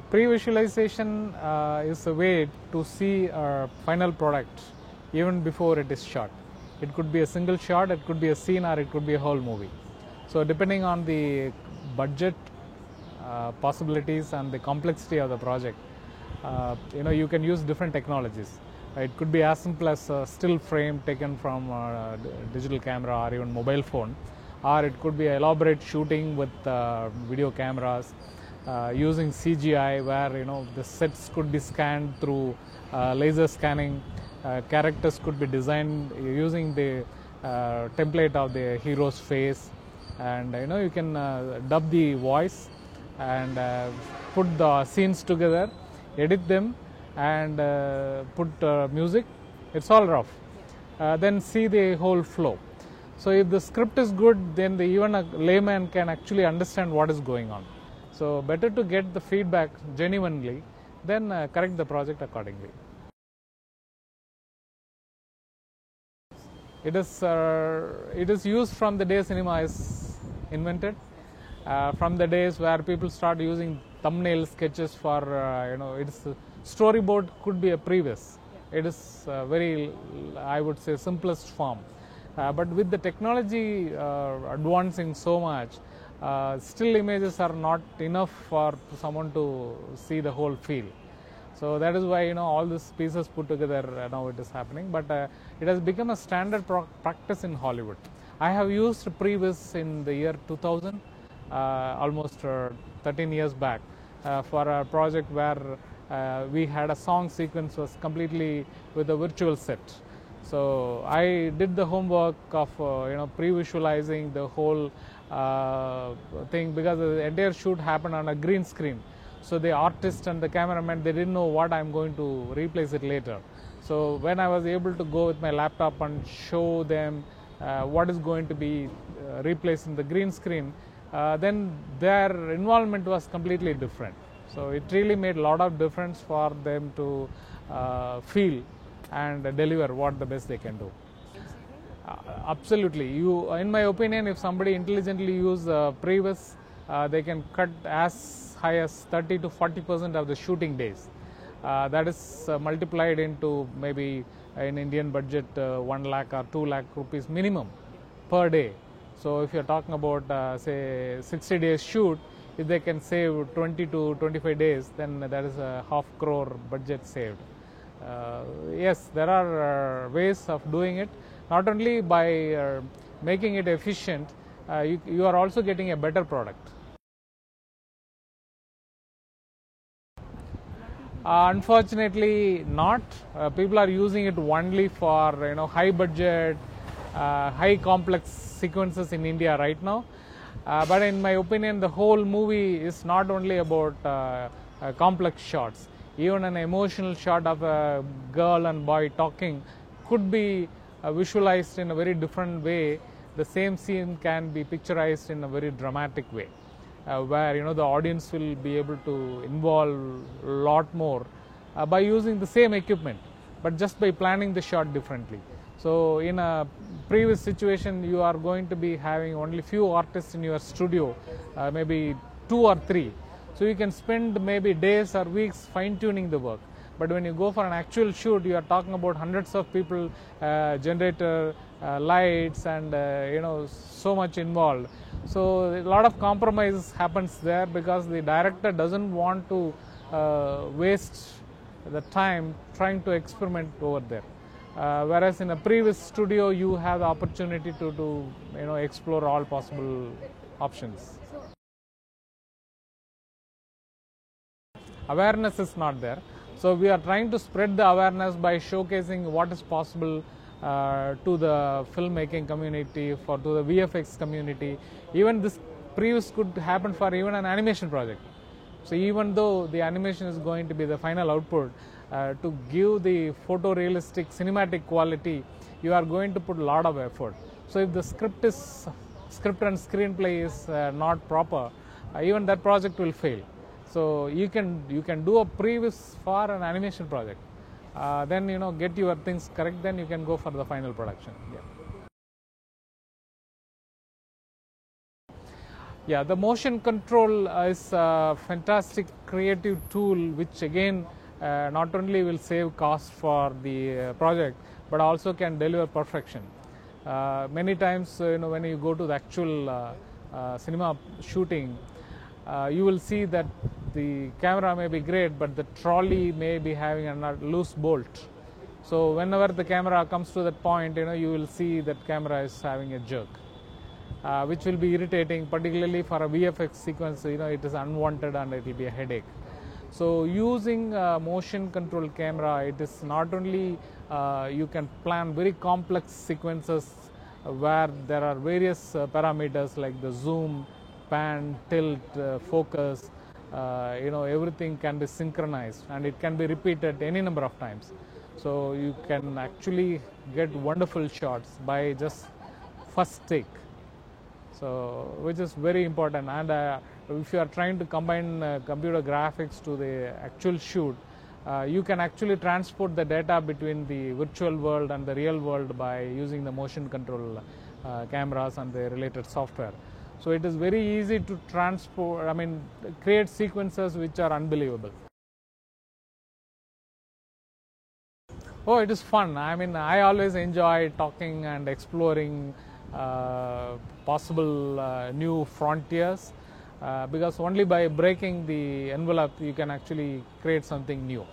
Pre-visualization is a way to see a final product even before it is shot. It could be a single shot, it could be a scene, or it could be a whole movie. So depending on the budget, possibilities and the complexity of the project, you can use different technologies. It could be as simple as a still frame taken from a digital camera or even mobile phone, or it could be elaborate shooting with video cameras using CGI, where the sets could be scanned through laser scanning. Characters could be designed using the template of the hero's face, and you can dub the voice and put the scenes together, edit them, and put music. It's all rough. Then see the whole flow. So if the script is good, then even a layman can actually understand what is going on. So better to get the feedback genuinely, then correct the project accordingly. It is used from the day cinema is invented, from the days where people start using thumbnail sketches for it's storyboard could be a previous. It is very, I would say, simplest form. But with the technology advancing so much, still images are not enough for someone to see the whole feel. So that is why all these pieces put together, now it is happening. But it has become a standard practice in Hollywood. I have used previs in the year 2000, almost 13 years back, for a project where we had a song sequence was completely with a virtual set. So I did the homework of pre-visualizing the whole thing, because the entire shoot happened on a green screen. So the artist and the cameraman, they didn't know what I'm going to replace it later. So when I was able to go with my laptop and show them what is going to be replaced in the green screen, then their involvement was completely different. So it really made a lot of difference for them to feel and deliver what the best they can do. Absolutely. In my opinion, if somebody intelligently use previs, they can cut as high as 30 to 40% of the shooting days. That is multiplied into maybe in Indian budget 1 lakh or 2 lakh rupees minimum per day. So if you're talking about say 60 days shoot, if they can save 20 to 25 days, then that is a half crore budget saved. Yes, there are ways of doing it. Not only by making it efficient, you are also getting a better product. Unfortunately not. People are using it only for high budget, high complex sequences in India right now. But in my opinion, the whole movie is not only about complex shots. Even an emotional shot of a girl and boy talking could be visualized in a very different way. The same scene can be picturized in a very dramatic way, where the audience will be able to involve a lot more by using the same equipment, but just by planning the shot differently. So in a previous situation, you are going to be having only few artists in your studio, maybe 2 or 3. So you can spend maybe days or weeks fine-tuning the work. But when you go for an actual shoot, you are talking about hundreds of people, generator, lights, and so much involved. So a lot of compromise happens there, because the director doesn't want to waste the time trying to experiment over there. Whereas in a previous studio, you have the opportunity to explore all possible options. Awareness is not there. So we are trying to spread the awareness by showcasing what is possible to the filmmaking community, to the VFX community. Even this previous could happen for even an animation project. So even though the animation is going to be the final output, to give the photorealistic cinematic quality, you are going to put a lot of effort. So if the script and screenplay is not proper, even that project will fail. So you can do a previs for an animation project, then get your things correct, then you can go for the final production. Yeah. Yeah, the motion control is a fantastic creative tool which again not only will save cost for the project but also can deliver perfection. Many times when you go to the actual cinema shooting, you will see that the camera may be great but the trolley may be having a loose bolt. So whenever the camera comes to that point, you will see that camera is having a jerk. Which will be irritating, particularly for a VFX sequence. It is unwanted and it will be a headache. So using motion control camera, it is not only you can plan very complex sequences where there are various parameters like the zoom, pan, tilt, focus. Everything can be synchronized and it can be repeated any number of times. So you can actually get wonderful shots by just first take. So, which is very important, and if you are trying to combine computer graphics to the actual shoot, you can actually transport the data between the virtual world and the real world by using the motion control cameras and the related software. So it is very easy to create sequences which are unbelievable. Oh, it is fun. I always enjoy talking and exploring possible new frontiers because only by breaking the envelope you can actually create something new.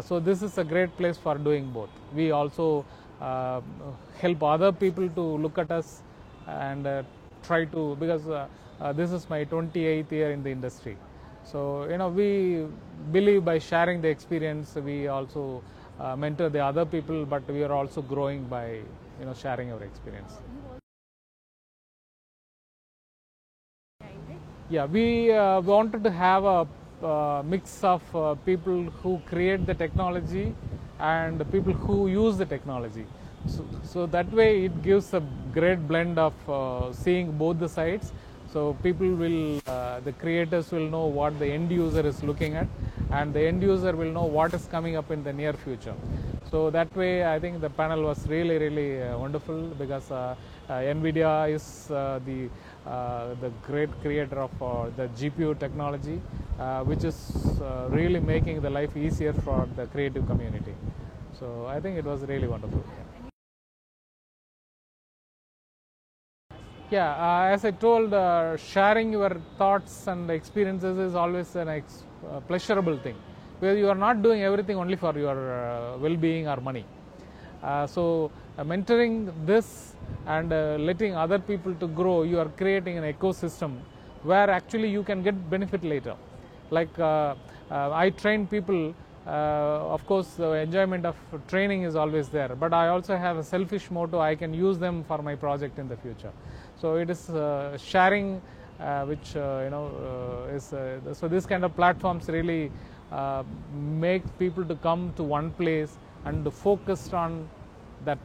So this is a great place for doing both. We also help other people to look at us and try to, because this is my 28th year in the industry. So we believe by sharing the experience we also mentor the other people, but we are also growing by sharing our experience. Yeah, we wanted to have a mix of people who create the technology and the people who use the technology. So that way it gives a great blend of seeing both the sides. So people will, the creators will know what the end user is looking at, and the end user will know what is coming up in the near future. So that way I think the panel was really, really wonderful because NVIDIA is the great creator of the GPU technology, which is really making the life easier for the creative community. So I think it was really wonderful. Yeah, as I told, sharing your thoughts and experiences is always a pleasurable thing, because you are not doing everything only for your well-being or money. So mentoring this and letting other people to grow, you are creating an ecosystem where actually you can get benefit later. Like I train people, of course the enjoyment of training is always there, but I also have a selfish motto: I can use them for my project in the future. So it is sharing which is so this kind of platforms really make people to come to one place and focused on that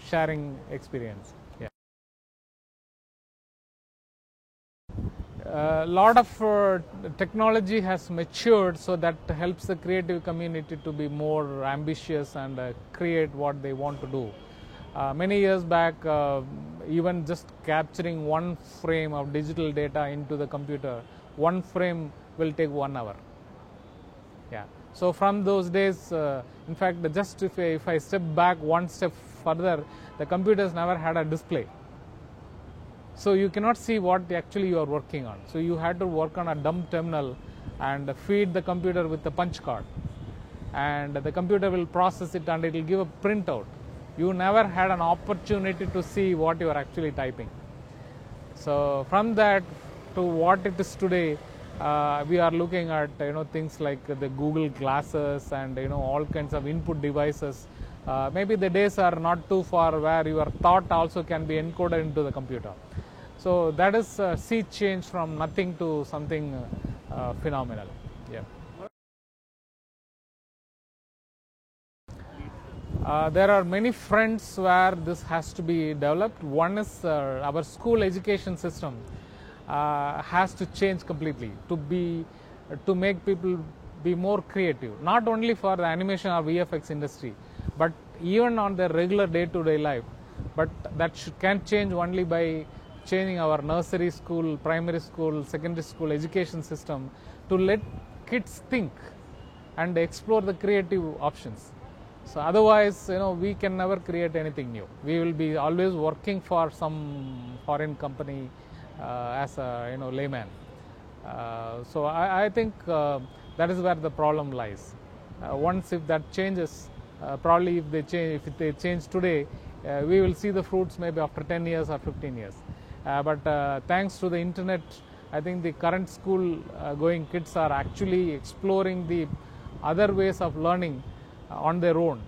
sharing experience. Yeah. A lot of technology has matured, so that helps the creative community to be more ambitious and create what they want to do. Many years back, even just capturing one frame of digital data into the computer, one frame will take 1 hour. Yeah. So from those days, in fact, just if I step back one step further, the computers never had a display. So you cannot see what actually you are working on. So you had to work on a dumb terminal and feed the computer with a punch card, and the computer will process it and it will give a printout. You never had an opportunity to see what you are actually typing. So from that to what it is today, we are looking at things like the Google Glasses and all kinds of input devices. Maybe the days are not too far where your thought also can be encoded into the computer. So that is a sea change from nothing to something phenomenal. Yeah. There are many fronts where this has to be developed. One is our school education system has to change completely to make people be more creative, not only for the animation or VFX industry, but even on their regular day-to-day life. But that can change only by changing our nursery school, primary school, secondary school education system to let kids think and explore the creative options. So otherwise, we can never create anything new. We will be always working for some foreign company as a layman. So I think that is where the problem lies. Once if that changes, probably if they change today, we will see the fruits maybe after 10 years or 15 years. But thanks to the internet, I think the current school going kids are actually exploring the other ways of learning on their own.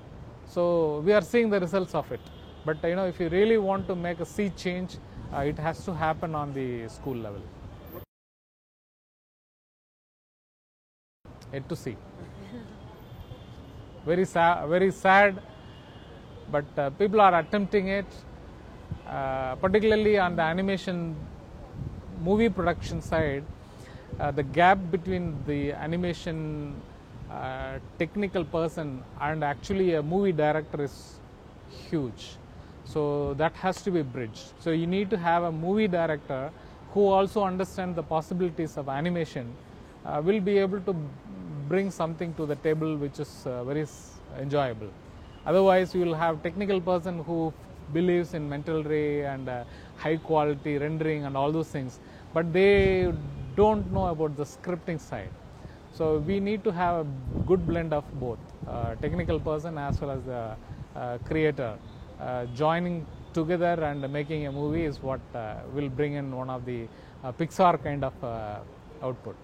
So we are seeing the results of it. But if you really want to make a sea change, it has to happen on the school level. Yet to see. Very sad, but people are attempting it, particularly on the animation movie production side. The gap between the animation technical person and actually a movie director is huge. So that has to be bridged. So you need to have a movie director who also understands the possibilities of animation, will be able to bring something to the table which is very enjoyable. Otherwise, you will have technical person who believes in mental ray and high quality rendering and all those things, but they don't know about the scripting side. So we need to have a good blend of both, technical person as well as the creator. Joining together and making a movie is what will bring in one of the Pixar kind of output.